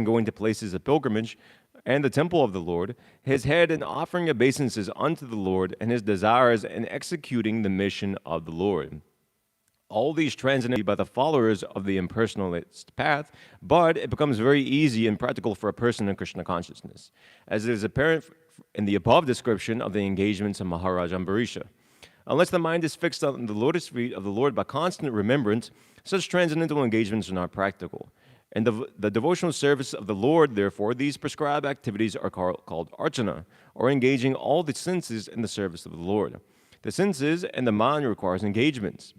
going to places of pilgrimage and the temple of the Lord, his head in offering obeisances unto the Lord, and his desires in executing the mission of the Lord. All these transited by the followers of the impersonalist path, but it becomes very easy and practical for a person in Krishna consciousness, as it is apparent in the above description of the engagements of Maharaj Ambarisha. Unless the mind is fixed on the lotus feet of the Lord by constant remembrance, such transcendental engagements are not practical. In the devotional service of the Lord, therefore, these prescribed activities are called archana, or engaging all the senses in the service of the Lord. The senses and the mind requires engagements.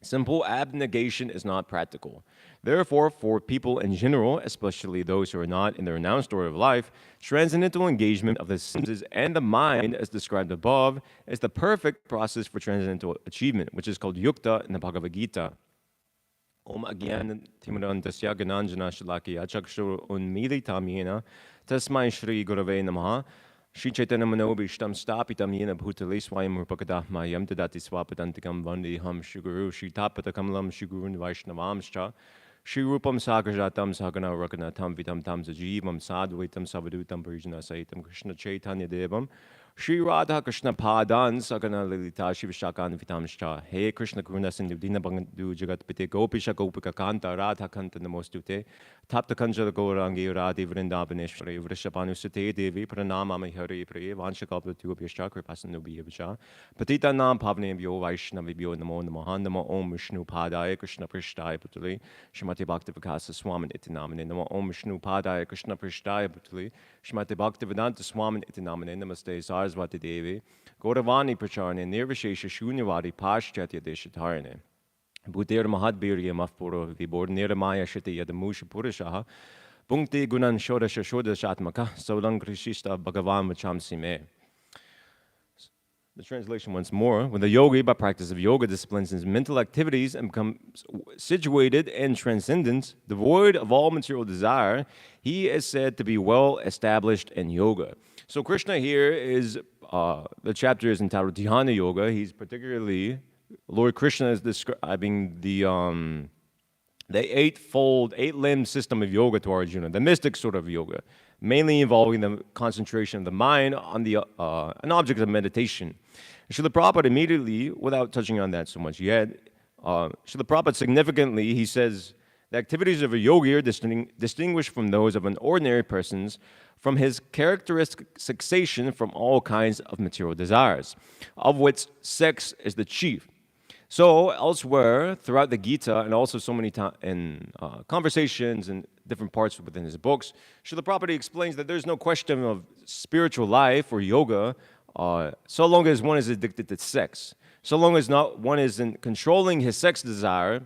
Simple abnegation is not practical. Therefore, for people in general, especially those who are not in the renounced order of life, transcendental engagement of the senses and the mind, as described above, is the perfect process for transcendental achievement, which is called yukta in the Bhagavad Gita. Om agyan timarandasya gananjana shalakya chakshur unmilitam yena tasmai shri gurave namaha Shri Chaitanya Manobishtam Stapitam Yena Bhutali Swayam Rupakadah Mayam Tadati Swapadantikam Vandiham Shri Guru Shri Tapatakamlam Shri Gurun Vaishnavamscha Shri Rupam Sagrajatam Sagana Rakanatam Vitam Tam Sajivam Sadvaitam Savadutam Parijana Saitam Krishna Chaitanya Devam Shri Radha Krishna Padan Sagana Lilita Shiva Shakan Vitamscha He Krishna Karuna Sindhu Dina Bandu Jagat Pite Gopisha Gopika Kanta Radha Kanta Namostute Tapta Kanjala Gaurangi Radhi Vrindavaneshwari Vrishabhanu Sute Devi Pranamami Hari Priye Vanshakapla Tubhyascha Kripasanubhyascha Patita Nam Pavnebhyo Vaishnavibhyo Namo Namaha Namo Om Vishnu Padaya Krishna Prishtaya Putali Shrimati Bhakti Vikasa Swamin Iti Namane Namo Om Vishnu Padaya Krishna Prishtaya Putali Shrimati Bhakti Vedanta Swamin Iti Namane Namaste Sarasvati Devi Gauravani Pracharne Nirvishesha Shunyavadi Paschatya Deshatarane Bhutir Mahadbirya Mafpuro Vibor Niramaya Shiti Yadamusha Purushaha Punkti Gunan Shodasha Shodashatmaka Solang Krishista Bhagavan Vachamsi Me. The translation once more. When the yogi, by practice of yoga, disciplines his mental activities and becomes situated in transcendence, devoid of all material desire, he is said to be well established in yoga. So Krishna here is, the chapter is entitled Dhyana Yoga. He's particularly, Lord Krishna is describing the eight-limbed system of yoga to Arjuna, the mystic sort of yoga, mainly involving the concentration of the mind on an object of meditation. Srila Prabhupada immediately, without touching on that so much yet, Srila Prabhupada significantly, he says, the activities of a yogi are distinguished from those of an ordinary person's from his characteristic cessation from all kinds of material desires, of which sex is the chief. So elsewhere throughout the Gita, and also so many times in conversations and different parts within his books, Srila Prabhupada explains that there's no question of spiritual life or yoga so long as one is addicted to sex, so long as one isn't controlling his sex desire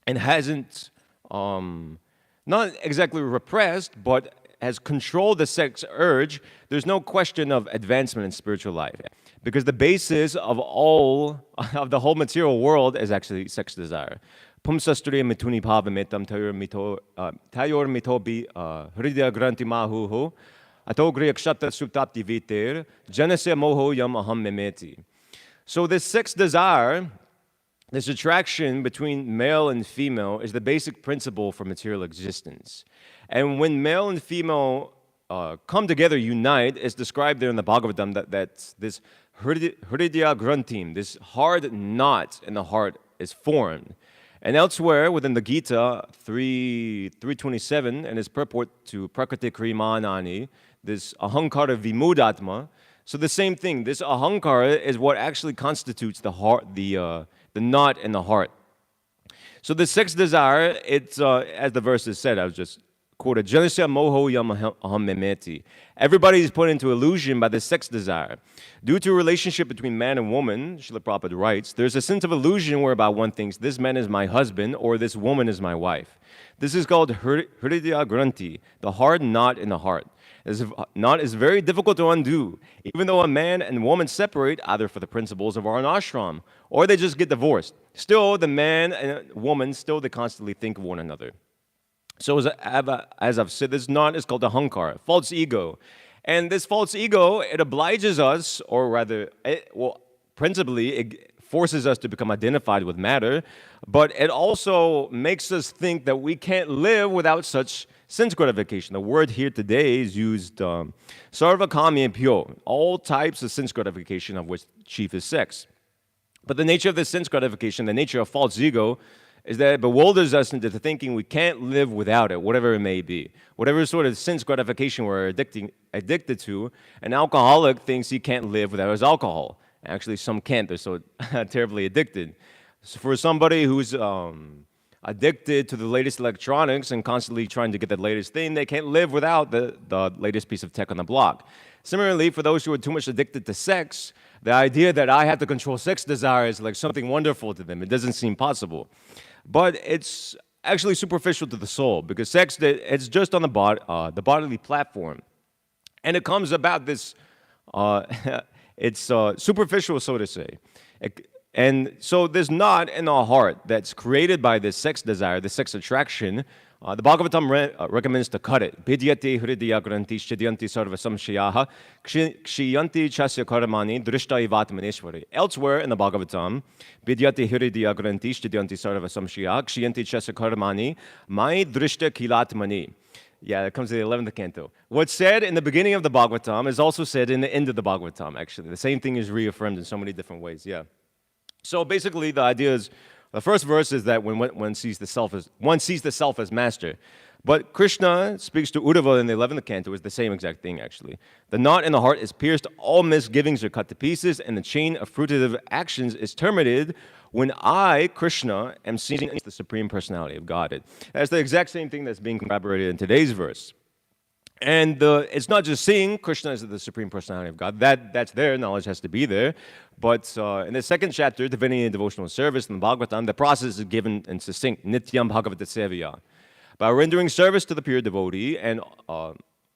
and hasn't not exactly repressed, but has controlled the sex urge, there's no question of advancement in spiritual life. Because the basis of the whole material world is actually sex desire. Pumsastriya mituni pavametam tayor mitobi hridya granti mahuho atogriya kshatra suptapti viter janasya moho yam aham memeti. So this sex desire, this attraction between male and female, is the basic principle for material existence. And when male and female come together, unite, it's described there in the Bhagavatam that this hridya grantim, this hard knot in the heart, is formed. And elsewhere within the Gita 3.27 and its purport to prakriti krimanani, this ahankara vimudatma. So the same thing, this ahankara is what actually constitutes the heart, the knot in the heart. So the sex desire, it's as the verse is said, I was just quoted, Janasya moho yam aham memeti. Everybody is put into illusion by the sex desire. Due to a relationship between man and woman, Srila Prabhupada writes, there's a sense of illusion whereby one thinks this man is my husband or this woman is my wife. This is called hridya granti, the hard knot in the heart. This knot is very difficult to undo, even though a man and woman separate either for the principles of varnashram or they just get divorced. Still, the man and woman, they constantly think of one another. So as I've said, this knot is called the ahankara, false ego. And this false ego, it obliges us, or rather, principally, it forces us to become identified with matter, but it also makes us think that we can't live without such sense gratification. The word here today is used sarva kami and pyo, all types of sense gratification of which chief is sex. But the nature of this sense gratification, the nature of false ego, is that it bewilders us into thinking we can't live without it, whatever it may be. Whatever sort of sense gratification we're addicted to, an alcoholic thinks he can't live without his alcohol. Actually, some can't. They're so terribly addicted. So for somebody who's addicted to the latest electronics and constantly trying to get the latest thing, they can't live without the latest piece of tech on the block. Similarly, for those who are too much addicted to sex, the idea that I have to control sex desire is like something wonderful to them. It doesn't seem possible. But it's actually superficial to the soul, because sex, it's just on the bodily platform. And it comes about this, it's superficial, so to say. And so there's not in our heart that's created by this sex desire, this sex attraction. The Bhagavatam recommends to cut it. Vidyate hridaya granti shidyanti sarva samshayaha kshiyanti chasya karamani drishta ivatmaneshwari. Elsewhere in the Bhagavatam, Vidyate hridaya granti shidyanti sarva samshayaha kshiyanti chasya karamani mai drishta kilatmani. Yeah, it comes to the 11th canto. What's said in the beginning of the Bhagavatam is also said in the end of the Bhagavatam, actually. The same thing is reaffirmed in so many different ways, yeah. So basically, the idea is, the first verse is that when one sees the self as master. But Krishna speaks to Uddhava in the 11th canto is the same exact thing, actually. The knot in the heart is pierced, all misgivings are cut to pieces, and the chain of fruitive actions is terminated when I, Krishna, am seeing the Supreme Personality of Godhead. That's the exact same thing that's being corroborated in today's verse. And it's not just seeing Krishna as the Supreme Personality of God. That's there. Knowledge has to be there. But in the second chapter, Divinity and Devotional Service in the Bhagavatam, the process is given and succinct. Nityam Bhagavata Sevaya. By rendering service to the pure devotee, and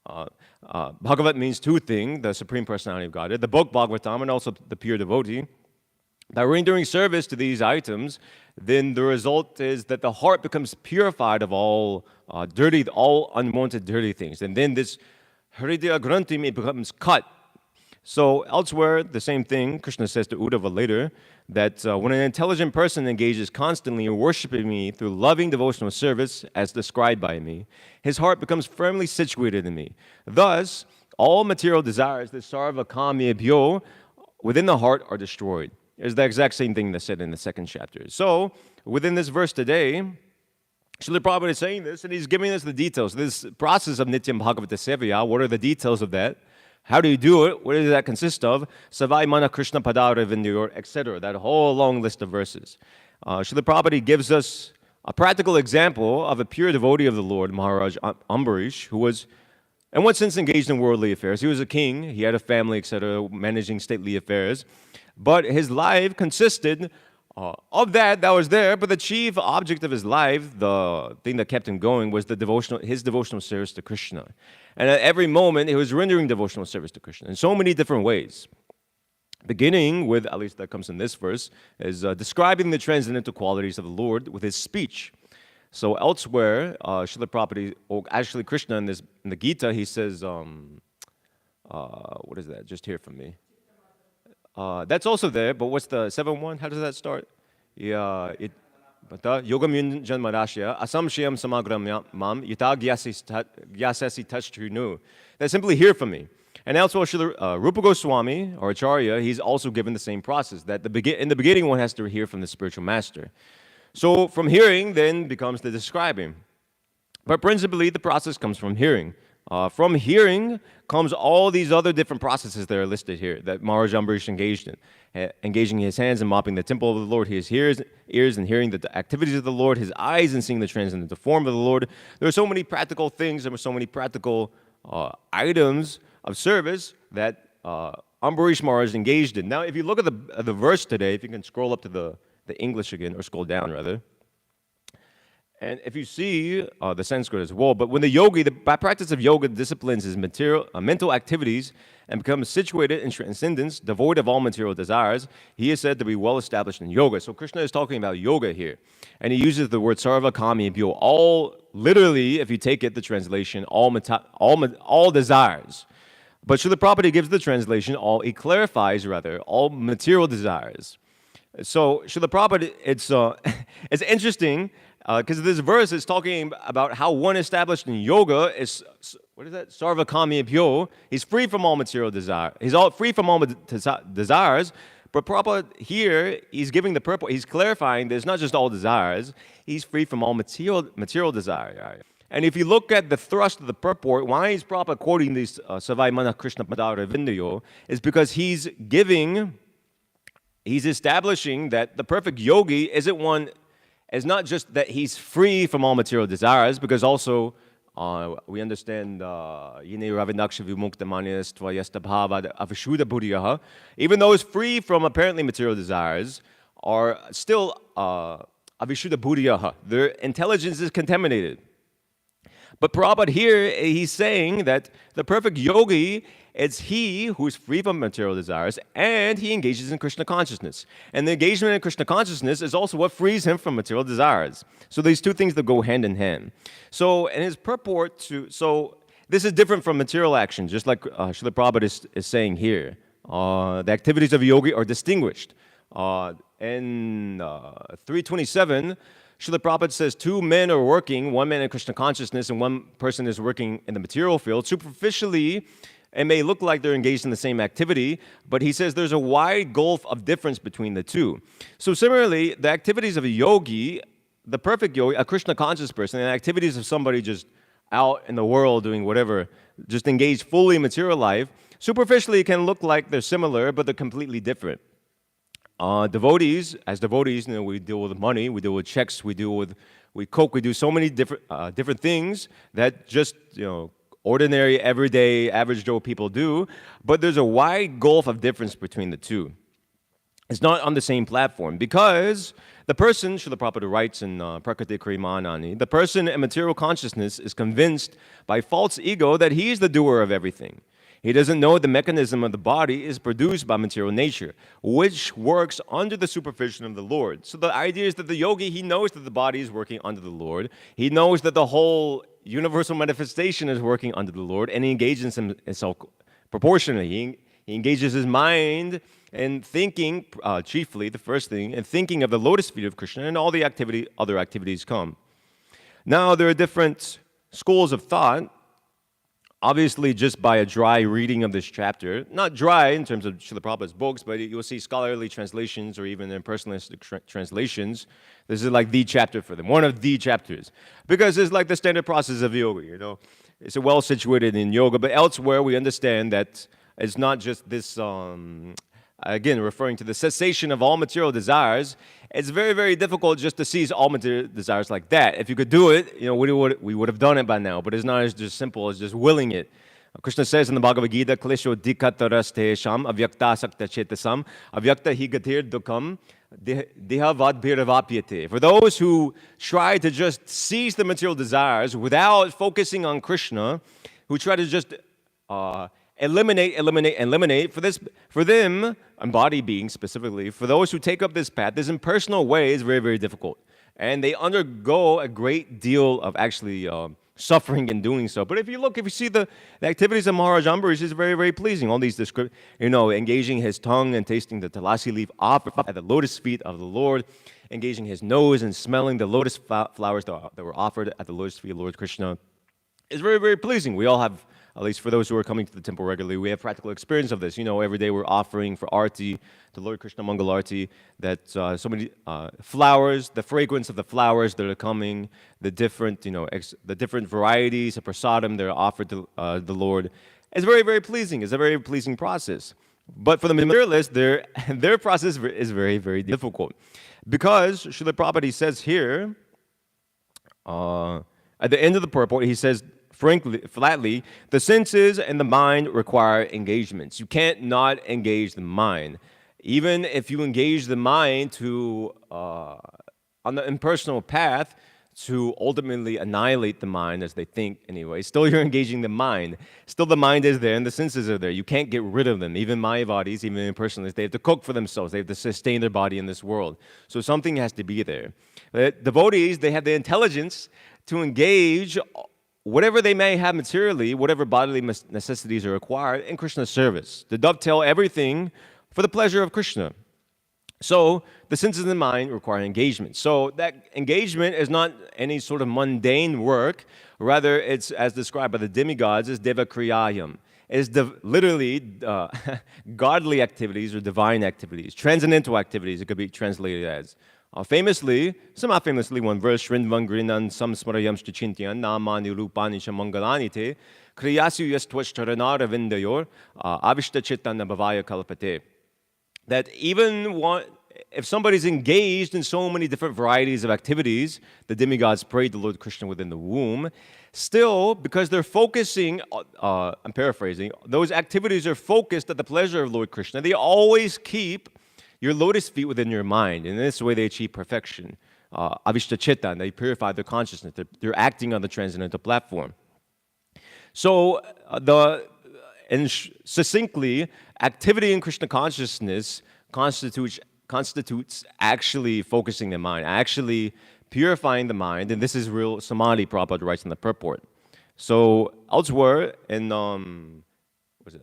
Bhagavat means two things, the Supreme Personality of Godhead, the book Bhagavatam, and also the pure devotee. By rendering service to these items, then the result is that the heart becomes purified of all all unwanted dirty things. And then this Hridaya Granthi becomes cut. So elsewhere, the same thing, Krishna says to Uddhava later, that when an intelligent person engages constantly in worshiping me through loving devotional service, as described by me, his heart becomes firmly situated in me. Thus, all material desires, the sarva kami bhyo, within the heart are destroyed. It's the exact same thing that's said in the second chapter. So, within this verse today, Srila Prabhupada is saying this, and he's giving us the details. This process of Nityam Bhagavata Sevaya, what are the details of that? How do you do it? What does that consist of? Savai Mana Krishna Padara Vindur, etc. That whole long list of verses. Srila Prabhupada gives us a practical example of a pure devotee of the Lord, Maharaj Ambarish, who was, in one sense, engaged in worldly affairs. He was a king, he had a family, etc., managing stately affairs. But his life consisted of that was there, but the chief object of his life, the thing that kept him going, was his devotional service to Krishna. And at every moment, he was rendering devotional service to Krishna in so many different ways. Beginning with, at least that comes in this verse, is describing the transcendental qualities of the Lord with his speech. So elsewhere, Srila Prabhupada, or actually Krishna in the Gita, he says, what is that? Just hear from me. That's also there, but what's the 7-1? How does that start? Yeah, Yogam Yunjan Marashya, Asamshayam Samagram Mam, Yata Gyasasi Tashtrinu. That simply hear from me. And elsewhere, Rupa Goswami, or Acharya, he's also given the same process, that in the beginning one has to hear from the spiritual master. So from hearing then becomes the describing. But principally, the process comes from hearing. From hearing comes all these other different processes that are listed here that Maharaj Ambarish engaged in. Engaging his hands in mopping the temple of the Lord, his ears in hearing the activities of the Lord, his eyes in seeing the transcendental form of the Lord. There are so many practical things, there were so many practical items of service that Ambarish Maharaj engaged in. Now, if you look at the verse today, if you can scroll up to the English again, or scroll down rather, and if you see the Sanskrit as well, but when the yogi, by practice of yoga, disciplines his mental activities and becomes situated in transcendence, devoid of all material desires, he is said to be well established in yoga. So Krishna is talking about yoga here. And he uses the word sarva kami bhyo, all, literally, if you take it, the translation, all desires. But Srila Prabhupada gives the translation, he clarifies rather, all material desires. So Srila Prabhupada, it's interesting. Because this verse is talking about how one established in yoga is, what is that? Sarvakami pyo. He's free from all material desire. He's all free from all desires. But Prabhupada here, he's giving the purport. He's clarifying there's not just all desires. He's free from all material desire. And if you look at the thrust of the purport, why is Prabhupada quoting these Savai Mana Krishna Padara Vindayo, is because he's establishing that the perfect yogi is not just that he's free from all material desires, because also we understand Yine Ravinaksha Vimukta Manas Tvayasta Bhava Avishuddha Buddhiyaha, even those free from apparently material desires are still Avishuddha Buddhiyaha. Their intelligence is contaminated. But Prabhupada here, he's saying that the perfect yogi is he who is free from material desires and he engages in Krishna consciousness. And the engagement in Krishna consciousness is also what frees him from material desires. So these two things that go hand in hand. So in his purport so this is different from material action, just like Srila Prabhupada is saying here. The activities of a yogi are distinguished. In 327, Srila Prabhupada says two men are working, one man in Krishna consciousness and one person is working in the material field. Superficially, it may look like they're engaged in the same activity, but he says there's a wide gulf of difference between the two. So similarly, the activities of a yogi, the perfect yogi, a Krishna conscious person, and activities of somebody just out in the world doing whatever, just engaged fully in material life, superficially it can look like they're similar, but they're completely different. Devotees, we deal with money, we deal with checks, we cook, we do so many different things that just, ordinary, everyday, average Joe people do, but there's a wide gulf of difference between the two. It's not on the same platform because the person, Srila Prabhupada writes in Prakriti Krimanani, the person in material consciousness is convinced by false ego that he is the doer of everything. He doesn't know the mechanism of the body is produced by material nature, which works under the supervision of the Lord. So the idea is that the yogi, he knows that the body is working under the Lord. He knows that the whole universal manifestation is working under the Lord, and he engages himself proportionally. He engages his mind in thinking, chiefly, the first thing, in thinking of the lotus feet of Krishna, and all the other activities come. Now, there are different schools of thought. Obviously, just by a dry reading of this chapter, not dry in terms of Srila Prabhupada's books, but you'll see scholarly translations or even impersonalistic translations. This is like the chapter for them, one of the chapters. Because it's like the standard process of yoga, It's well situated in yoga, but elsewhere we understand that it's not just this, again, referring to the cessation of all material desires. It's very, very difficult just to seize all material desires like that. If you could do it, we would have done it by now, but it's not as just simple as just willing it. Krishna says in the Bhagavad Gita, Klesho dikhatarastesham avyakta sakta chetasam avyakta hi gatir dukkam dehavad bhiravapyate. For those who try to just seize the material desires without focusing on Krishna, who try to just eliminate. For them, and body beings specifically, for those who take up this path, this impersonal way is very, very difficult. And they undergo a great deal of actually suffering in doing so. But if you see the activities of Maharaj Ambarish is very, very pleasing. All these engaging his tongue and tasting the tulasi leaf offered at the lotus feet of the Lord, engaging his nose and smelling the lotus flowers that were offered at the lotus feet of Lord Krishna, is very, very pleasing. We all have, at least for those who are coming to the temple regularly, we have practical experience of this. Every day we're offering for Arti, to Lord Krishna Mangal Arti, that so many flowers, the fragrance of the flowers that are coming, the different, the different varieties of prasadam that are offered to the Lord, is very, very pleasing. It's a very pleasing process. But for the materialists, their process is very, very difficult. Because Srila Prabhupada says here, at the end of the purport, he says, flatly, the senses and the mind require engagements. You can't not engage the mind. Even if you engage the mind on the impersonal path to ultimately annihilate the mind as they think anyway, still you're engaging the mind. Still the mind is there and the senses are there. You can't get rid of them. Even Mayavadis, even impersonalists, they have to cook for themselves. They have to sustain their body in this world. So something has to be there. Devotees, they have the intelligence to engage whatever they may have materially, whatever bodily necessities are required in Krishna's service, to dovetail everything for the pleasure of Krishna. So the senses of the mind require engagement. So that engagement is not any sort of mundane work. Rather, it's as described by the demigods as devakriyayam. It's literally godly activities or divine activities, transcendental activities. It could be translated as. Famously, somewhat famously, one verse, Shrindvan Grinan Samsmarayam Shchintyan Namani Rupani Shamangalani Te Kriyasu Yastvashtaranara Vindayor Avishta Chittana Bhavaya Kalpate. That even if somebody's engaged in so many different varieties of activities, the demigods prayed the Lord Krishna within the womb, still, because they're focusing, I'm paraphrasing, those activities are focused at the pleasure of Lord Krishna, they always keep your lotus feet within your mind. And in this way, they achieve perfection. Avishta Chitta, and they purify their consciousness. They're acting on the transcendental platform. So, succinctly, activity in Krishna consciousness constitutes actually focusing the mind, actually purifying the mind, and this is real samadhi, Prabhupada writes in the purport. So elsewhere in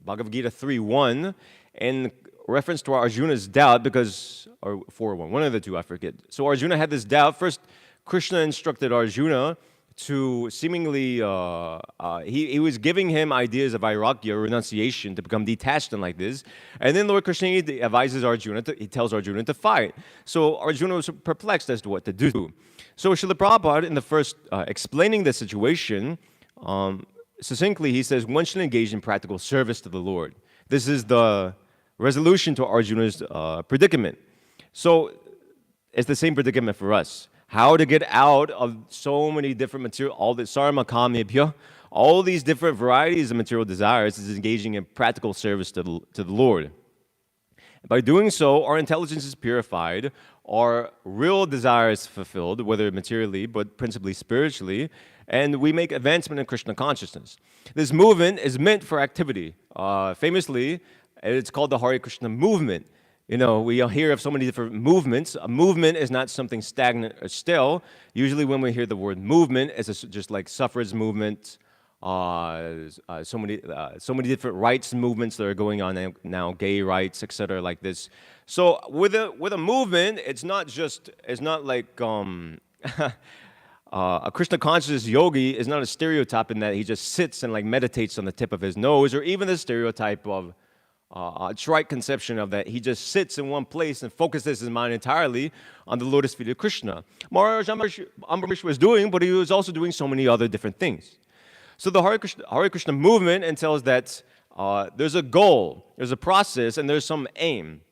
Bhagavad Gita 3:1, in reference to Arjuna's doubt, or 4:1, one of the two, I forget. So Arjuna had this doubt. First, Krishna instructed Arjuna to seemingly, he was giving him ideas of vairagya, or renunciation, to become detached and like this. And then Lord Krishna advises Arjuna, he tells Arjuna to fight. So Arjuna was perplexed as to what to do. So Srila Prabhupada, in the first, explaining the situation, succinctly, he says, one should engage in practical service to the Lord. This is the resolution to Arjuna's predicament. So it's the same predicament for us. How to get out of so many different material, all the sarma kamebhya, all these different varieties of material desires is engaging in practical service to the Lord. By doing so, our intelligence is purified, our real desires fulfilled, whether materially, but principally spiritually, and we make advancement in Krishna consciousness. This movement is meant for activity. Famously, it's called the Hare Krishna movement. You know, we hear of so many different movements. A movement is not something stagnant or still. Usually when we hear the word movement, it's just like suffrage movement, so many different rights movements that are going on now, gay rights, etc., like this. So with a movement, it's not like a Krishna conscious yogi is not a stereotype in that he just sits and like meditates on the tip of his nose, or even the stereotype of a trite conception of that he just sits in one place and focuses his mind entirely on the lotus feet of Krishna. Maharaj Ambarish was doing, but he was also doing so many other different things. So the Hare Krishna movement entails that there's a goal, there's a process, and there's some aim.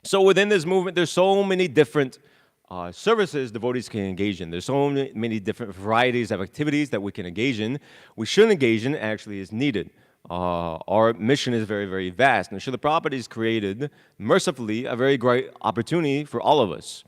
So within this movement, there's so many different services devotees can engage in. There's so many different varieties of activities that we can engage in. We should engage in, actually, is needed. Our mission is very, very vast. And Srila Prabhupada has created, mercifully, a very great opportunity for all of us.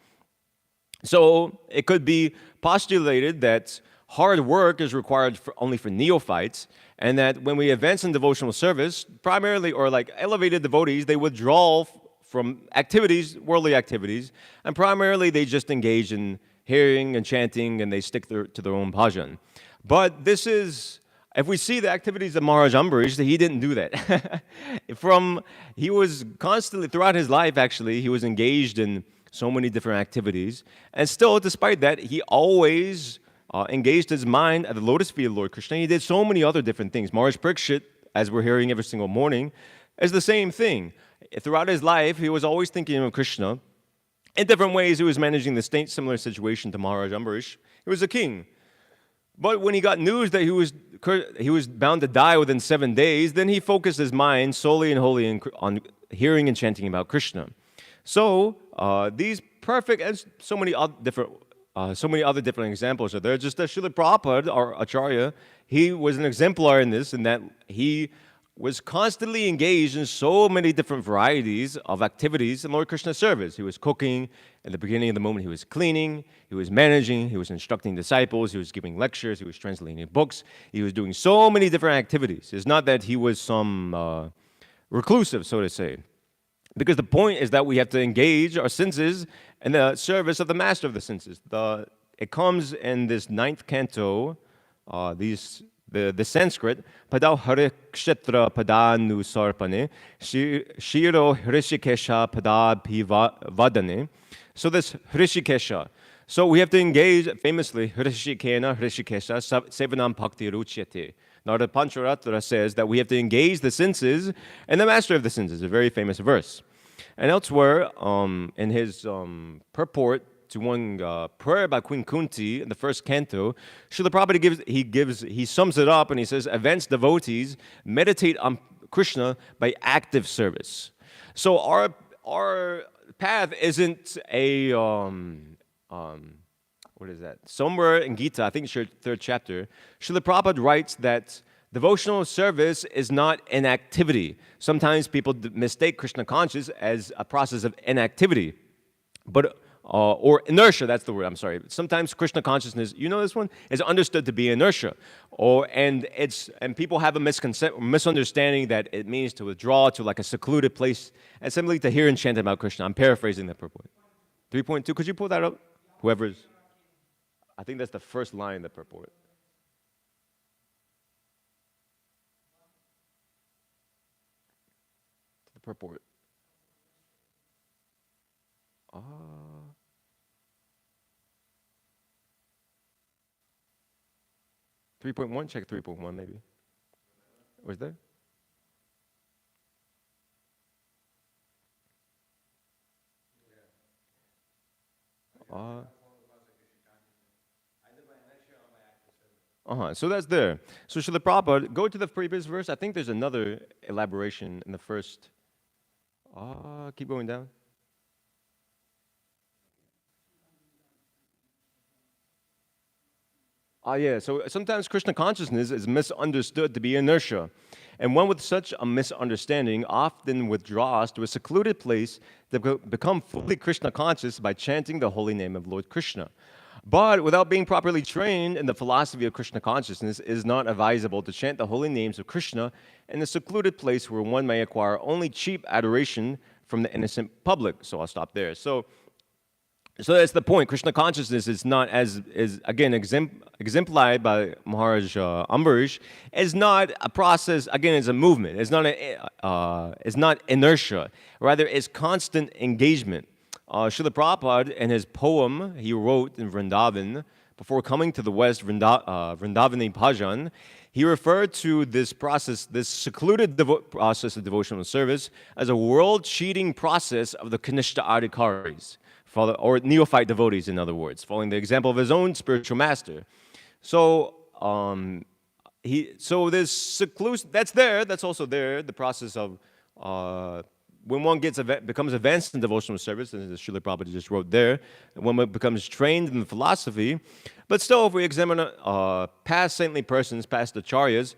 So it could be postulated that hard work is required only for neophytes, and that when we advance in devotional service, primarily, or like elevated devotees, they withdraw from activities, worldly activities, and primarily they just engage in hearing and chanting, and they stick to their own bhajan. But this is, if we see the activities of Maharaj Ambarish, he didn't do that. He was constantly, throughout his life actually, he was engaged in so many different activities, and still, despite that, he always engaged his mind at the lotus feet of Lord Krishna. He did so many other different things. Maharaj Parikshit, as we're hearing every single morning, is the same thing. Throughout his life, he was always thinking of Krishna. In different ways, he was managing the similar situation to Maharaj Ambarish. He was a king. But when he got news that he was bound to die within 7 days, then he focused his mind solely and wholly on hearing and chanting about Krishna. So these perfect, and so many other different examples are there. Just that Srila Prabhupada, our Acharya, he was an exemplar in this, in that he was constantly engaged in so many different varieties of activities in Lord Krishna's service. He was cooking. At the beginning of the moment, he was cleaning. He was managing. He was instructing disciples. He was giving lectures. He was translating books. He was doing so many different activities. It's not that he was some reclusive, so to say. Because the point is that we have to engage our senses in the service of the master of the senses. It comes in this 9th canto, these the Sanskrit, Padau Harikshetra Padanu Sarpane, Shiro Hrishikesha Padabhivadane. So this Hrishikesha. So we have to engage famously Hrishikena Hrishikesha Sevanam Bhakti Ruchyate. Narada Pancharatra says that we have to engage the senses and the master of the senses, a very famous verse. And elsewhere, in his purport to one prayer by Queen Kunti in the first canto, Srila Prabhupada he sums it up and he says, advanced devotees meditate on Krishna by active service. So our path isn't a what is that? Somewhere in Gita, I think it's third chapter, Srila Prabhupada writes that devotional service is not inactivity. Sometimes people mistake Krishna conscious as a process of inactivity, but or inertia. That's the word. I'm sorry. Sometimes Krishna consciousness, you know this one, is understood to be inertia, and people have a misunderstanding that it means to withdraw to like a secluded place and simply to hear and chant about Krishna. I'm paraphrasing that purport. 3.2. Could you pull that up? Whoever's. I think that's the first line of the purport. The purport. 3.1, check 3.1 maybe. Was there? So that's there. So Srila Prabhupada, go to the previous verse. I think there's another elaboration in the first. Keep going down. Yeah, so sometimes Krishna consciousness is misunderstood to be inertia. And one with such a misunderstanding often withdraws to a secluded place to become fully Krishna conscious by chanting the holy name of Lord Krishna. But without being properly trained in the philosophy of Krishna consciousness, it is not advisable to chant the holy names of Krishna in a secluded place where one may acquire only cheap adoration from the innocent public. So I'll stop there. So that's the point. Krishna consciousness is not, as is again exemplified by Maharaj Ambarish, is not a process. Again, it's a movement. It's not inertia. Rather, it's constant engagement. Srila Prabhupada, in his poem he wrote in Vrindavan before coming to the West, Vrindavani Bhajan, he referred to this process, this secluded process of devotional service, as a world-cheating process of the Kanishta Adhikaris, or neophyte devotees, in other words, following the example of his own spiritual master. So this seclusion, that's there, that's also there, the process of when one becomes advanced in devotional service, and as Srila Prabhupada just wrote there, when one becomes trained in philosophy. But still, if we examine past saintly persons, past acharyas,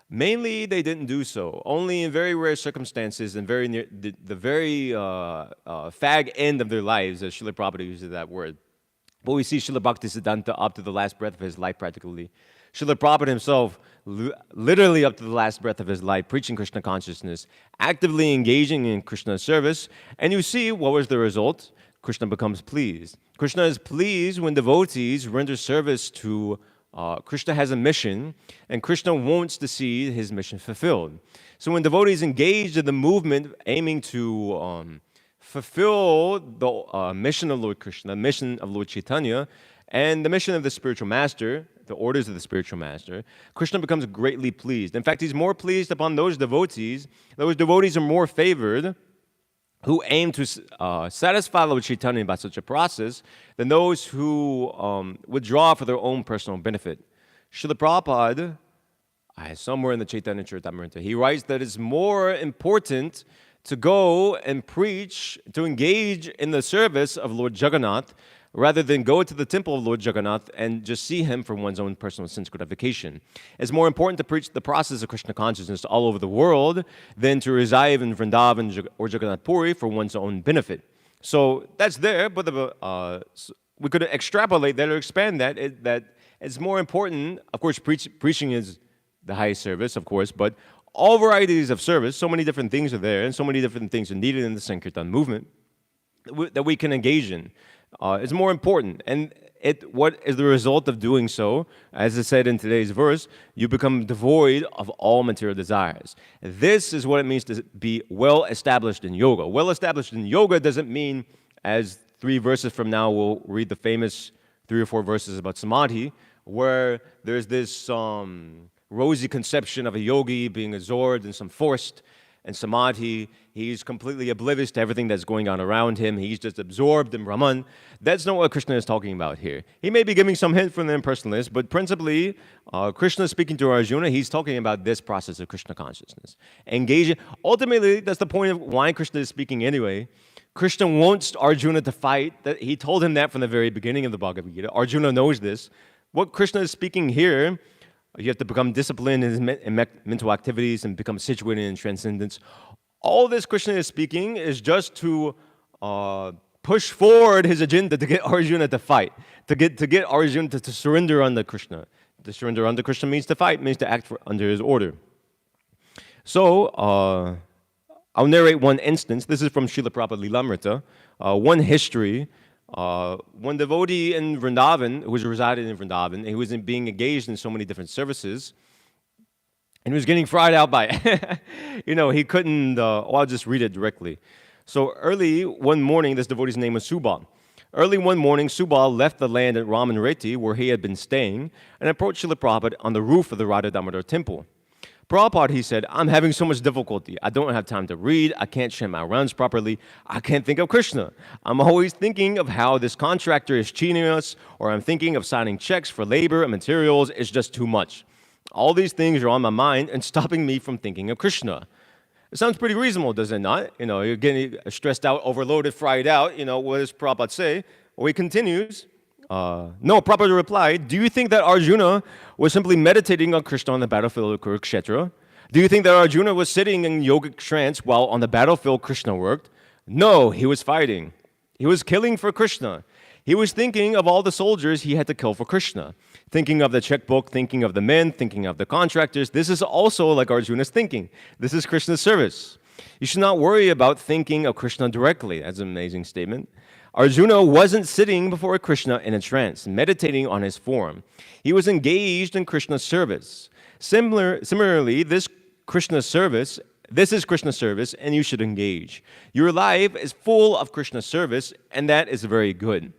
mainly they didn't do so. Only in very rare circumstances and very near the very fag end of their lives, as Srila Prabhupada uses that word. But we see Srila Bhaktisiddhanta up to the last breath of his life practically. Srila Prabhupada himself, literally up to the last breath of his life, preaching Krishna consciousness, actively engaging in Krishna service. And you see, what was the result? Krishna becomes pleased. Krishna is pleased when devotees render service to Krishna has a mission, and Krishna wants to see his mission fulfilled. So when devotees engage in the movement aiming to fulfill the mission of Lord Krishna, the mission of Lord Chaitanya, and the mission of the spiritual master, the orders of the spiritual master, Krishna becomes greatly pleased. In fact, he's more pleased upon those devotees. Those devotees are more favored who aim to satisfy Lord Chaitanya by such a process than those who withdraw for their own personal benefit. Srila Prabhupada, somewhere in the Chaitanya Charitamrita, he writes that it's more important to go and preach, to engage in the service of Lord Jagannath, rather than go to the temple of Lord Jagannath and just see him for one's own personal sense gratification. It's more important to preach the process of Krishna consciousness all over the world than to reside in Vrindavan or Jagannath Puri for one's own benefit. So that's there, but we could extrapolate that or expand that, that it's more important. Of course, preaching is the highest service, of course, but all varieties of service, so many different things are there, and so many different things are needed in the Sankirtan movement. that we can engage in is more important. And what is the result of doing so? As I said in today's verse, you become devoid of all material desires. This is what it means to be well established in yoga. Well established in yoga doesn't mean, as 3 verses from now we'll read the famous 3 or 4 verses about samadhi, where there's this rosy conception of a yogi being absorbed in some forest and samadhi. He's completely oblivious to everything that's going on around him. He's just absorbed in Brahman. That's not what Krishna is talking about here. He may be giving some hint from the impersonalists, but principally, Krishna speaking to Arjuna, he's talking about this process of Krishna consciousness. Engaging. Ultimately, that's the point of why Krishna is speaking anyway. Krishna wants Arjuna to fight. He told him that from the very beginning of the Bhagavad Gita. Arjuna knows this. What Krishna is speaking here, you have to become disciplined in mental activities and become situated in transcendence. All this Krishna is speaking is just to push forward his agenda to get Arjuna to fight, to get Arjuna to surrender under Krishna. To surrender under Krishna means to fight, means to act under his order. So, I'll narrate one instance. This is from Srila Prabhupada Lilamrita. One history. One devotee in Vrindavan, who was residing in Vrindavan, he was being engaged in so many different services, and he was getting fried out by it. He couldn't, I'll just read it directly. So early one morning, this devotee's name was Subal. Early one morning, Subal left the land at Ramanreti, where he had been staying, and approached Srila Prabhupada on the roof of the Radha Damodar temple. Prabhupada, he said, I'm having so much difficulty. I don't have time to read. I can't chant my rounds properly. I can't think of Krishna. I'm always thinking of how this contractor is cheating us, or I'm thinking of signing checks for labor and materials. It's just too much. All these things are on my mind and stopping me from thinking of Krishna. It sounds pretty reasonable, does it not? You're getting stressed out, overloaded, fried out. What does Prabhupada say? Well, he continues. No, Prabhupada replied, do you think that Arjuna was simply meditating on Krishna on the battlefield of Kurukshetra? Do you think that Arjuna was sitting in yogic trance while on the battlefield Krishna worked? No, he was fighting. He was killing for Krishna. He was thinking of all the soldiers he had to kill for Krishna. Thinking of the checkbook, thinking of the men, thinking of the contractors. This is also like Arjuna's thinking. This is Krishna's service. You should not worry about thinking of Krishna directly. That's an amazing statement. Arjuna wasn't sitting before Krishna in a trance, meditating on his form. He was engaged in Krishna's service. Similarly, this is Krishna's service, and you should engage. Your life is full of Krishna's service, and that is very good.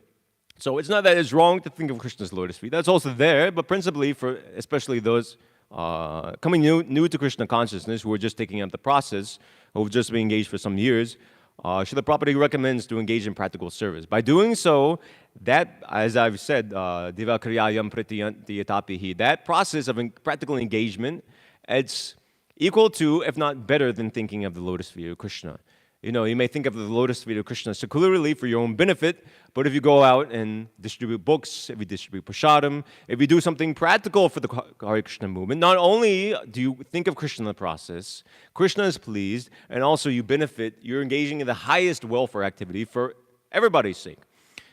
So it's not that it's wrong to think of Krishna's lotus feet. That's also there, but principally for especially those coming new to Krishna consciousness who are just taking up the process, who have just been engaged for some years, Srila Prabhupada recommends to engage in practical service. By doing so, that, as I've said, divakariyam pratiyanti yatapihi, that process of practical engagement, it's equal to, if not better than thinking of the lotus feet of Krishna. You may think of the lotus feet of Krishna secularly for your own benefit, but if you go out and distribute books, if you distribute prasadam, if you do something practical for the Hare Krishna movement, not only do you think of Krishna in the process, Krishna is pleased, and also you benefit, you're engaging in the highest welfare activity for everybody's sake.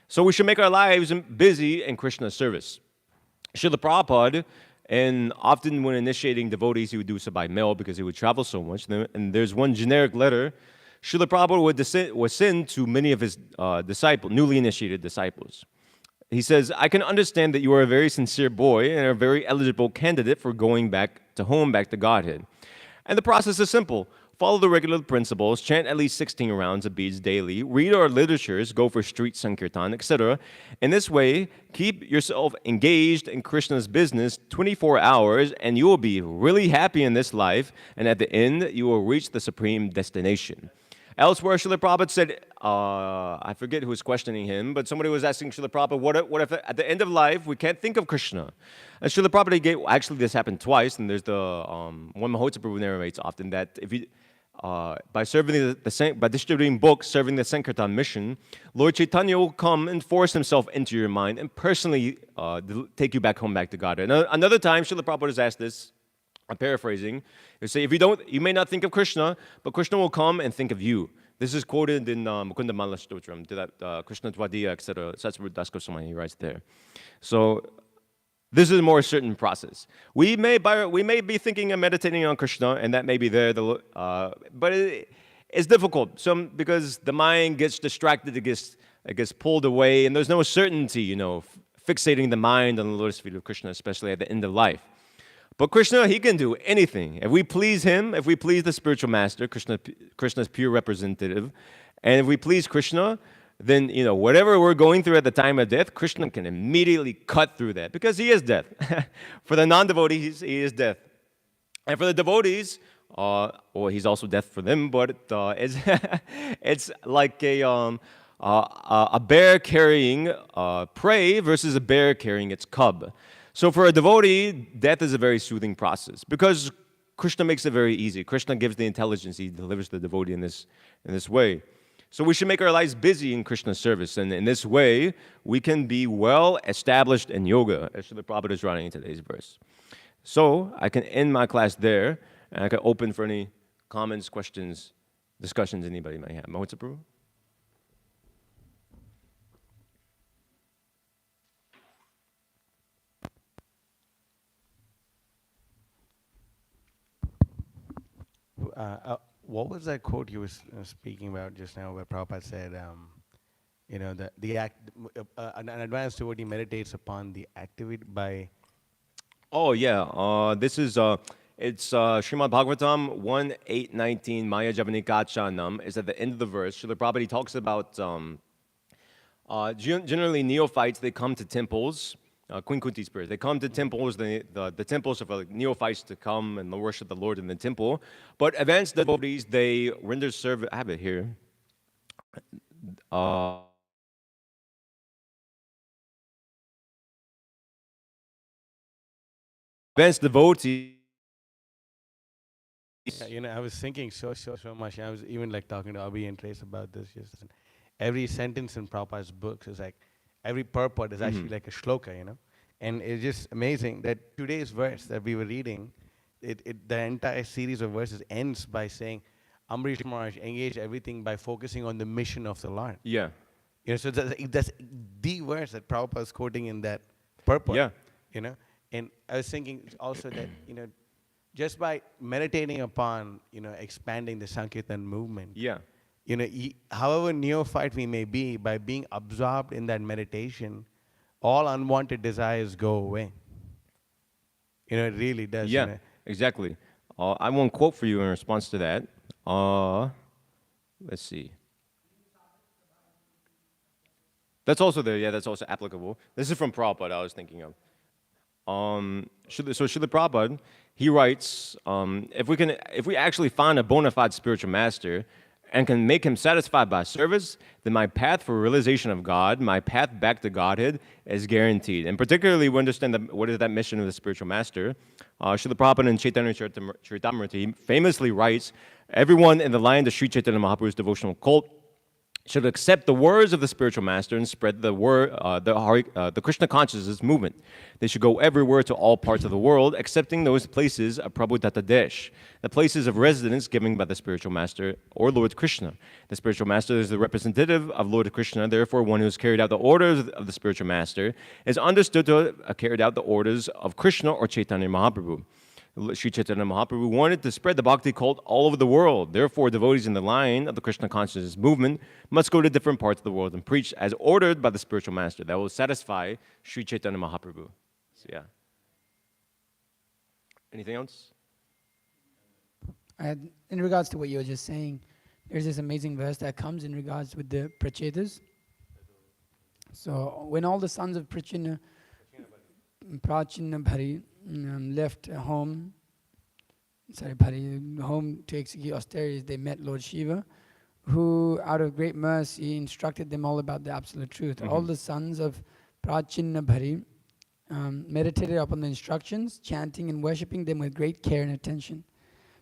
So we should make our lives busy in Krishna's service. Srila Prabhupada, and often when initiating devotees, he would do so by mail because he would travel so much, and there's one generic letter Srila Prabhupada would send to many of his newly initiated disciples. He says, I can understand that you are a very sincere boy and are a very eligible candidate for going back to Godhead. And the process is simple. Follow the regular principles, chant at least 16 rounds of beads daily, read our literatures, go for street sankirtan, etc. In this way, keep yourself engaged in Krishna's business 24 hours, and you will be really happy in this life, and at the end, you will reach the supreme destination. Elsewhere, Srila Prabhupada said, I forget who was questioning him, but somebody was asking Srila Prabhupada, what if at the end of life we can't think of Krishna? And Srila Prabhupada actually this happened twice, and there's the one Mahotsa Prabhu narrates often that if you by distributing books, serving the Sankirtan mission, Lord Chaitanya will come and force himself into your mind and personally take you back to God. And another time, Srila Prabhupada has asked this. I'm paraphrasing. They say, you may not think of Krishna, but Krishna will come and think of you. This is quoted in Mukunda Mala Stotram, to that Krishna Tvadiya, etc. Satsvaru Das Goswami writes there. So this is a more certain process. We may be thinking and meditating on Krishna, and that may be there, but it's difficult. Because the mind gets distracted, it gets pulled away, and there's no certainty, fixating the mind on the lotus feet of Krishna, especially at the end of life. But Krishna, he can do anything. If we please him, if we please the spiritual master, Krishna's pure representative, and if we please Krishna, then whatever we're going through at the time of death, Krishna can immediately cut through that because he is death. For the non-devotees, he is death, and for the devotees, he's also death for them. But it's like a bear carrying prey versus a bear carrying its cub. So for a devotee, death is a very soothing process because Krishna makes it very easy. Krishna gives the intelligence. He delivers the devotee in this way. So we should make our lives busy in Krishna's service. And in this way, we can be well established in yoga, as Srila Prabhupada is writing in today's verse. So I can end my class there, and I can open for any comments, questions, discussions anybody might have. Mahotsa Prabhu? What was that quote you were speaking about just now, where Prabhupada said, an advanced devotee meditates upon the activity by. Oh yeah, this is it's Srimad Bhagavatam 1:8-19 Maya Javanikachanam is at the end of the verse. Srila Prabhupada talks about generally neophytes, they come to temples. Queen Kunti's prayers. They come to temples, the temples of neophytes to come and worship the Lord in the temple. But advanced devotees, they render service. I have it here. Advanced devotees. Yeah, I was thinking so much. I was even talking to Abhi and Trace about this. Just every sentence in Prabhupada's books is every purport is actually like a shloka, And it's just amazing that today's verse that we were reading, the entire series of verses ends by saying, Amrish Maharaj engaged everything by focusing on the mission of the Lord. Yeah. So that's the verse that Prabhupada is quoting in that purport. Yeah. And I was thinking also that, just by meditating upon, expanding the Sankirtan movement. Yeah. However neophyte we may be, by being absorbed in that meditation, all unwanted desires go away. It really does. Yeah, exactly. I have one quote for you in response to that. Let's see. That's also there. Yeah, that's also applicable. This is from Prabhupada I was thinking of. Srila Prabhupada, he writes, if we actually find a bona fide spiritual master and can make him satisfied by service, then my path for realization of God, my path back to Godhead is guaranteed. And particularly, we understand what is that mission of the spiritual master. Srila Prabhupada in Chaitanya Charitamrita famously writes, everyone in the line of Sri Chaitanya Mahaprabhu's devotional cult should accept the words of the spiritual master and spread the Krishna consciousness movement. They should go everywhere to all parts of the world, accepting those places of Prabhu Datta Desh, the places of residence given by the spiritual master or Lord Krishna. The spiritual master is the representative of Lord Krishna, therefore one who has carried out the orders of the spiritual master is understood to have carried out the orders of Krishna or Chaitanya Mahaprabhu. Sri Chaitanya Mahaprabhu wanted to spread the bhakti cult all over the world. Therefore, devotees in the line of the Krishna consciousness movement must go to different parts of the world and preach as ordered by the spiritual master. That will satisfy Sri Chaitanya Mahaprabhu. So, yeah. Anything else? In regards to what you were just saying, there's this amazing verse that comes in regards with the prachetas. So when all the sons of Prachina Bhari left home to execute austerities, they met Lord Shiva, who out of great mercy instructed them all about the absolute truth. All the sons of Prachina Bhari meditated upon the instructions, chanting and worshipping them with great care and attention.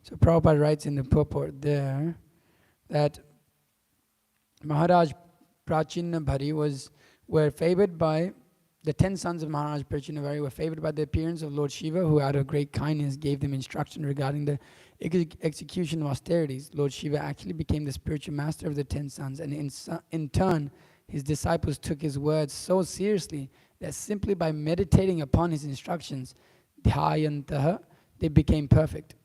So Prabhupada writes in the purport there that Maharaj Prachina Bhari were favored by the 10 sons of Maharaj Prachina Bhari were favored by the appearance of Lord Shiva, who out of great kindness gave them instruction regarding the execution of austerities. Lord Shiva actually became the spiritual master of the 10 sons, and in turn, his disciples took his words so seriously that simply by meditating upon his instructions, dhyayantaha, they became perfect.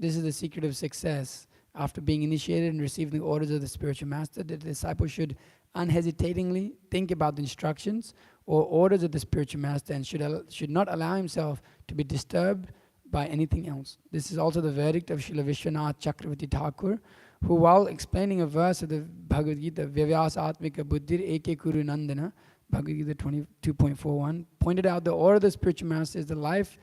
This is the secret of success. After being initiated and receiving the orders of the spiritual master, the disciple should unhesitatingly think about the instructions or orders of the spiritual master and should not allow himself to be disturbed by anything else. This is also the verdict of Srila Vishwanath Chakravarti Thakur, who, while explaining a verse of the Bhagavad Gita, Vyavas Atmika Buddhir Eke Kuru Nandana, Bhagavad Gita 22.41, pointed out the order of the spiritual master is the life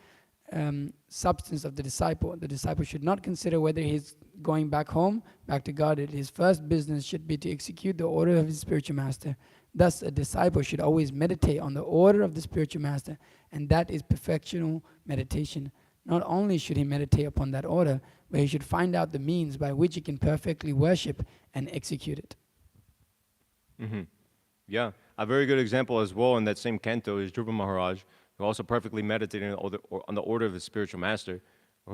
substance of the disciple. The disciple should not consider whether he's going back home, back to Godhead. His first business should be to execute the order of his spiritual master. Thus, a disciple should always meditate on the order of the spiritual master, and that is perfectional meditation. Not only should he meditate upon that order, but he should find out the means by which he can perfectly worship and execute it. Mm-hmm. Yeah, a very good example as well in that same canto is Dhruva Maharaj, who also perfectly meditated on the order of his spiritual master.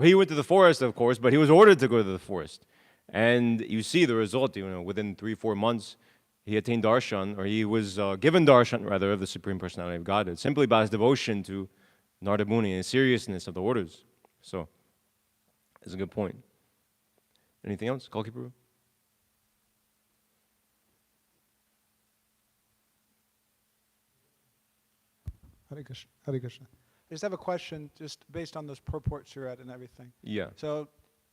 He went to the forest, of course, but he was ordered to go to the forest. And you see the result, within 3-4 months, he attained darshan, or he was given darshan, rather, of the Supreme Personality of Godhead, simply by his devotion to Narada Muni and the seriousness of the orders. So, that's a good point. Anything else? Kalki Prabhu? Hare Krishna. Hare Krishna. I just have a question, just based on those purports you read and everything. Yeah. So,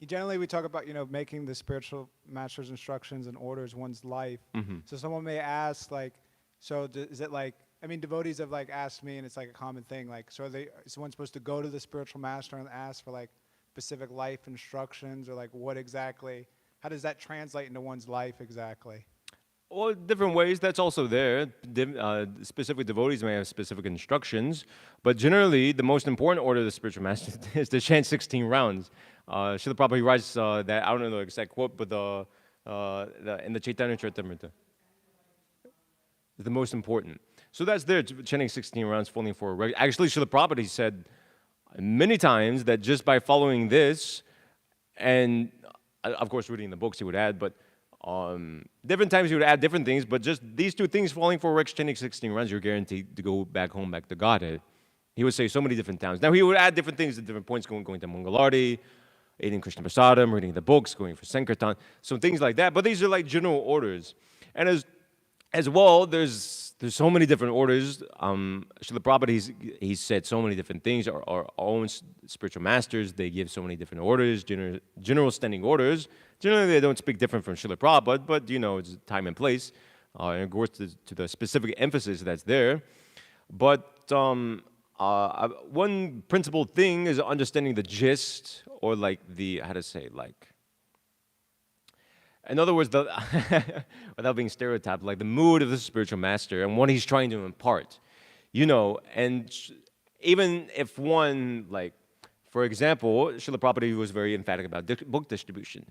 generally we talk about, making the spiritual master's instructions and orders one's life. Mm-hmm. So someone may ask, like, is it like, devotees have like asked me, and it's like a common thing, like, is one supposed to go to the spiritual master and ask for like specific life instructions, or like what exactly, how does that translate into one's life exactly? Well, different ways, that's also there. Specific devotees may have specific instructions, but generally, the most important order of the spiritual master is to chant 16 rounds. Srila Prabhupada writes that, I don't know the exact quote, but in the Chaitanya Charitamrita, the most important. So that's there, chanting 16 rounds, falling for. Actually, Srila Prabhupada, he said many times that just by following this, and of course reading the books he would add, but different times he would add different things, but just these two things, falling for Rex, chanting 16 rounds, you're guaranteed to go back home, back to Godhead. He would say so many different times. Now he would add different things at different points, going to Mangalarti, eating Krishna Prasadam, reading the books, going for Sankirtan, some things like that. But these are like general orders. And as well, there's so many different orders. Srila Prabhupada, he's said so many different things. Our own spiritual masters, they give so many different orders, general standing orders. Generally, they don't speak different from Srila Prabhupada, but it's time and place, and of course to the specific emphasis that's there. But one principal thing is understanding the gist, or like in other words, without being stereotyped, like the mood of the spiritual master and what he's trying to impart, and even if one, like, for example, Srila Prabhupada was very emphatic about book distribution.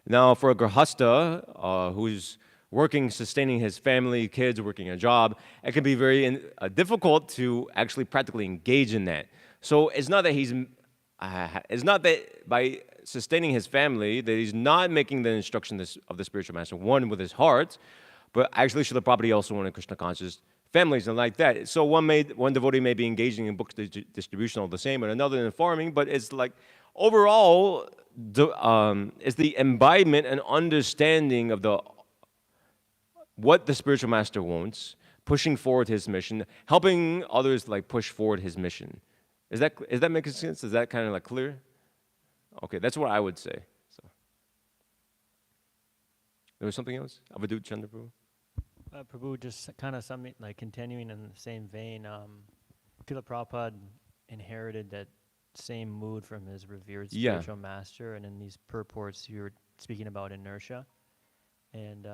Now, for a grahasta who's working, sustaining his family, kids, working a job, it can be very difficult to actually practically engage in that. So it's not that by sustaining his family that he's not making the instruction of the spiritual master one with his heart, but actually Srila Prabhupada also wanted Krishna conscious families and like that. So one devotee may be engaging in book distribution all the same, and another in farming, but it's like overall it's the imbibement and understanding of what the spiritual master wants, pushing forward his mission, helping others like push forward his mission. Is that making sense? Is that kind of like clear? Okay, that's what I would say. So there was something else? Avadut Chandra Prabhu? Prabhu, just kind of something like continuing in the same vein. Srila Prabhupada inherited that same mood from his revered spiritual master, and in these purports you were speaking about inertia. And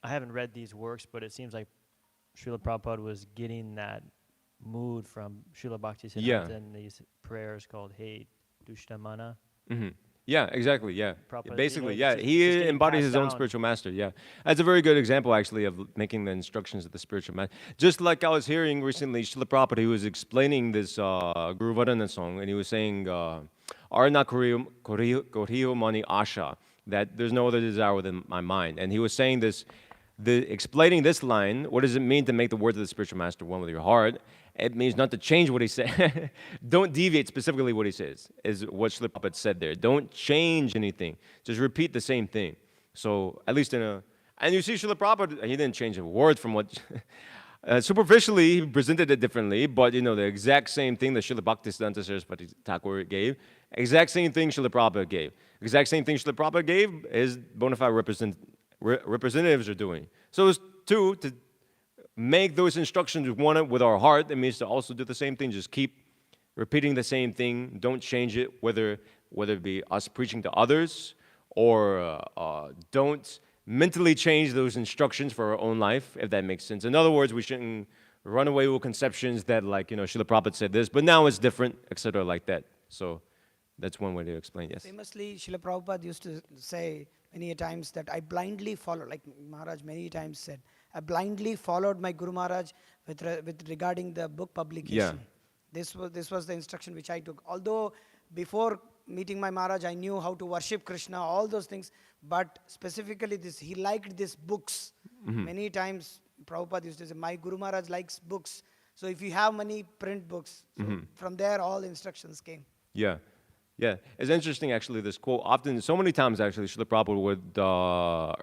I haven't read these works, but it seems like Srila Prabhupada was getting that mood from Srila Bhaktisiddhanta in these prayers called Hey Dushtamana. Mm-hmm. Yeah, exactly, yeah. Prabhupada, Basically, just he embodies his own down. spiritual master, yeah. That's a very good example, actually, of making the instructions of the spiritual master. Just like I was hearing recently, Srila Prabhupada, he was explaining this Guru Vadana song, and he was saying, Arna Koriho Mani Asha, that there's no other desire within my mind. And he was saying this, explaining this line, what does it mean to make the words of the spiritual master one with your heart? it means not to change what he said. Don't deviate specifically what he says, is what Srila Prabhupada said there. Don't change anything. Just repeat the same thing. So at least and you see Srila Prabhupada, he didn't change a word from what, superficially he presented it differently, but the exact same thing that Srila Bhaktisiddhanta Saraswati Thakur gave, exact same thing Srila Prabhupada gave. Exact same thing Srila Prabhupada gave is bona fide representatives are doing. So it's two, to make those instructions one with our heart. It means to also do the same thing. Just keep repeating the same thing. Don't change it, whether it be us preaching to others or don't mentally change those instructions for our own life, if that makes sense. In other words, we shouldn't run away with conceptions that, like, Srila Prabhupada said this, but now it's different, etc., like that. So that's one way to explain, yes. Famously, Srila Prabhupada used to say many times that I blindly follow, like Maharaj many times said, I blindly followed my Guru Maharaj with regarding the book publication. Yeah. This was the instruction which I took. Although before meeting my Maharaj, I knew how to worship Krishna, all those things, but specifically this, he liked these books. Many times Prabhupada used to say, my Guru Maharaj likes books. So if you have many print books, so from there all instructions came. Yeah. Yeah, it's interesting actually, this quote. Often, so many times actually, Srila Prabhupada would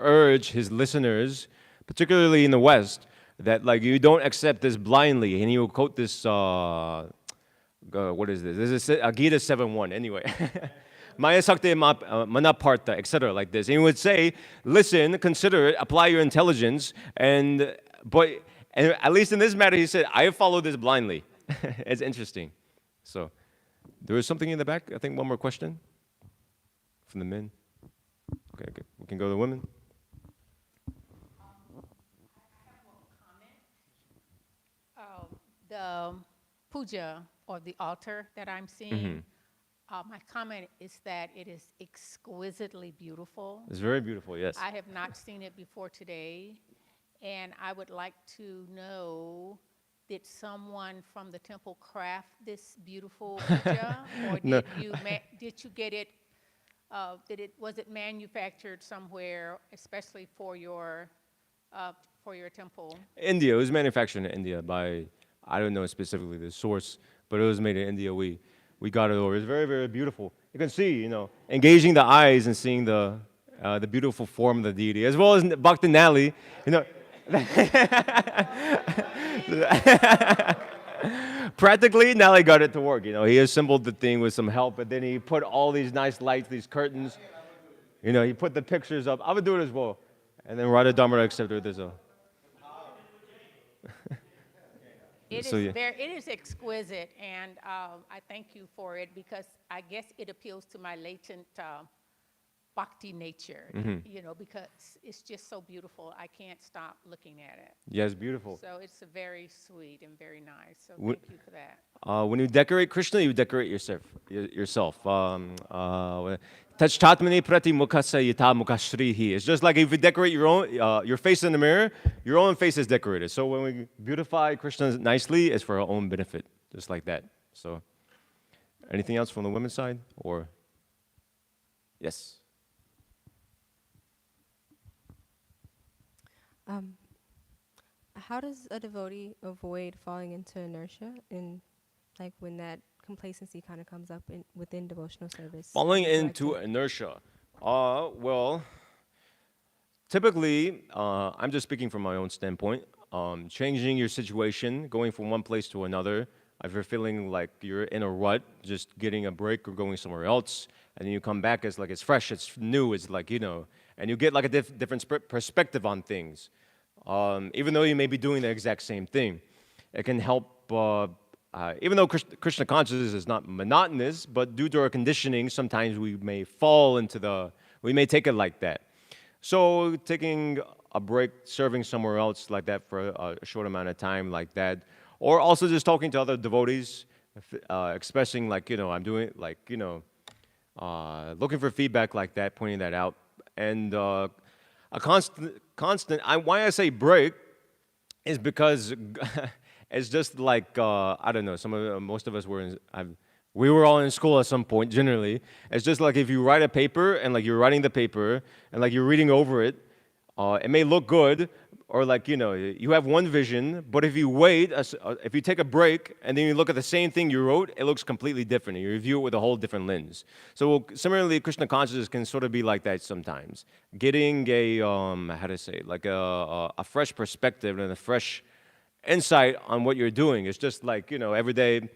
urge his listeners, particularly in the West, that like you don't accept this blindly. And he will quote this, what is this? This is Gita 7.1 anyway. Maya Sakti Manaparta, etc. like this. And he would say, listen, consider it, apply your intelligence, and at least in this matter, he said, I follow this blindly. It's interesting. So. There was something in the back. I think one more question from the men. Okay, good. We can go to the women. The puja or the altar that I'm seeing, my comment is that it is exquisitely beautiful. It's very beautiful, yes. I have not seen it before today, and I would like to know, did someone from the temple craft this beautiful puja, or No. did you get it? Was it manufactured somewhere, especially for your temple? India. It was manufactured in India by, I don't know specifically the source, but it was made in India. We got it over. It's very, very beautiful. You can see, engaging the eyes and seeing the beautiful form of the deity, as well as Bhakti Nali, Practically, Nally got it to work. He assembled the thing with some help, but then he put all these nice lights, these curtains. He put the pictures up. I would do it as well. And then Radha Damara accepted this. It is exquisite, and I thank you for it, because I guess it appeals to my latent bhakti nature, because it's just so beautiful. I can't stop looking at it. Yes, beautiful. So it's very sweet and very nice. So thank you for that. When you decorate Krishna, you decorate yourself. Tachtatmani prati mukhasa yata mukhashrihi. It's just like if you decorate your face in the mirror, your own face is decorated. So when we beautify Krishna nicely, it's for our own benefit, just like that. So, anything else from the women's side, or yes? How does a devotee avoid falling into inertia when that complacency kind of comes up within devotional service? Falling into inertia. Well, typically, I'm just speaking from my own standpoint. Changing your situation, going from one place to another. If you're feeling like you're in a rut, just getting a break or going somewhere else, and then you come back, it's fresh, it's new, it's and you get like a different perspective on things. Even though you may be doing the exact same thing, it can help. Even though Krishna consciousness is not monotonous, but due to our conditioning, sometimes we may we may take it like that. So taking a break, serving somewhere else like that for a short amount of time like that, or also just talking to other devotees, expressing I'm doing looking for feedback like that, pointing that out, and a constant. Why I say break is because it's just like I don't know. Most of us we were all in school at some point. Generally, it's just like if you write a paper and you're writing the paper and you're reading over it, it may look good, or like, you have one vision, but if you wait, if you take a break and then you look at the same thing you wrote, it looks completely different, and you review it with a whole different lens. So similarly, Krishna consciousness can sort of be like that sometimes. Getting a, how to say, like a fresh perspective and a fresh insight on what you're doing. It's just like, every day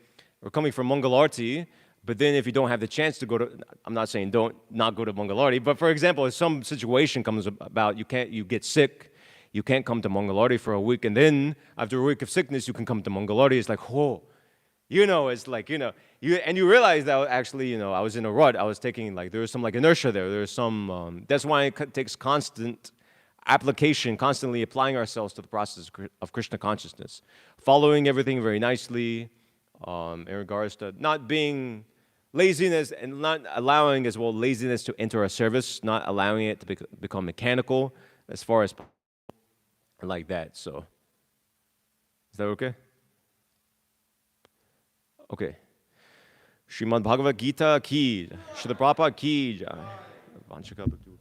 we're coming from Mangalarti, but then if you don't have the chance to go to, I'm not saying don't not go to Mangalarti, but for example, if some situation comes about, you get sick, you can't come to Mangalarti for a week, and then after a week of sickness, you can come to Mangalarti. It's like, whoa, it's like, you realize that actually, I was in a rut. I was taking, like, there was some, like, inertia there. There's some, that's why it takes constant application, constantly applying ourselves to the process of Krishna consciousness, following everything very nicely, in regards to not being laziness and not allowing as well laziness to enter our service, not allowing it to become mechanical as far as like that. So, is that okay? Okay. Srimad Bhagavad Gita ki, Srila Prabhupada ki. Vanchakapatu.